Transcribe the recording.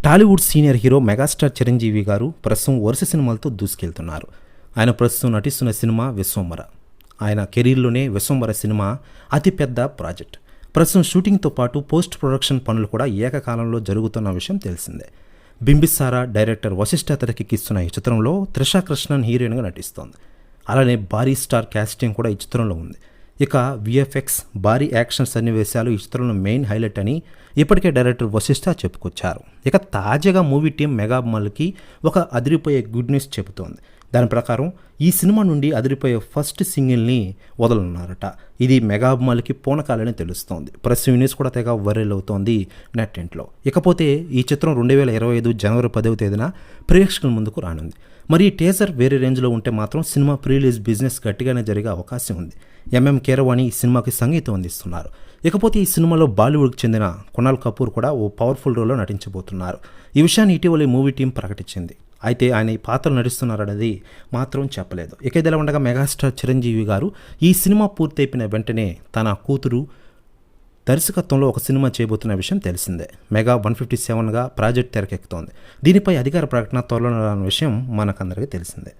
Tollywood senior hero megastar Chiranjeevi గారు ప్రస్తుతం వరుస సినిమాలతో దూసుకెళ్తున్నారు. ఆయన ప్రస్తుతం నటిస్తున్న సినిమా విశ్వంబర. ఆయన కెరీర్లోనే విశ్వంబర సినిమా అతిపెద్ద ప్రాజెక్ట్. ప్రస్తుతం షూటింగ్తో పాటు పోస్ట్ ప్రొడక్షన్ పనులు కూడా ఏకకాలంలో జరుగుతున్న విషయం తెలిసిందే. బింబిసారా డైరెక్టర్ వశిష్ఠ తెరకెక్కిస్తున్న ఈ చిత్రంలో త్రిషా కృష్ణన్ హీరోయిన్గా నటిస్తోంది. అలానే భారీ స్టార్ క్యాస్టింగ్ కూడా ఈ చిత్రంలో ఉంది. ఇక విఎఫ్ఎక్స్, భారీ యాక్షన్ సన్నివేశాలు ఈ చిత్రంలో మెయిన్ హైలైట్ అని ఇప్పటికే డైరెక్టర్ వశిష్ఠ చెప్పుకొచ్చారు. ఇక తాజాగా మూవీ టీం మెగా అభిమానులకి ఒక అదిరిపోయే గుడ్ న్యూస్ చెబుతోంది. దాని ప్రకారం ఈ సినిమా నుండి అదిరిపోయే ఫస్ట్ సింగిల్ని వదలనున్నారట. ఇది మెగా అభిమానులకి పూనకాలని తెలుస్తోంది. ప్రస్తుతం న్యూస్ కూడా తెగ వైరల్ అవుతోంది నెట్టింట్లో. ఇకపోతే ఈ చిత్రం 2025 జనవరి 10వ తేదీన ప్రేక్షకుల ముందుకు రానుంది. మరి ఈ టీజర్ వేరే రేంజ్లో ఉంటే మాత్రం సినిమా ప్రీ రిలీజ్ బిజినెస్ గట్టిగానే జరిగే అవకాశం ఉంది. ఎంఎం కీరవాణి ఈ సినిమాకి సంగీతం అందిస్తున్నారు. ఇకపోతే ఈ సినిమాలో బాలీవుడ్కి చెందిన కునాల్ కపూర్ కూడా ఓ పవర్ఫుల్ రోల్లో నటించబోతున్నారు. ఈ విషయాన్ని ఇటీవల మూవీ టీం ప్రకటించింది. అయితే ఆయన ఈ పాత్రలు నటిస్తున్నారనేది మాత్రం చెప్పలేదు. ఇక ఇదిలా ఉండగా మెగాస్టార్ చిరంజీవి గారు ఈ సినిమా పూర్తయిపోయిన వెంటనే తన కూతురు దర్శకత్వంలో ఒక సినిమా చేయబోతున్న విషయం తెలిసిందే. మెగా 157గా ప్రాజెక్ట్ తెరకెక్కుతోంది. దీనిపై అధికార ప్రకటన త్వరలో రానున్న విషయం మనకందరికీ తెలిసిందే.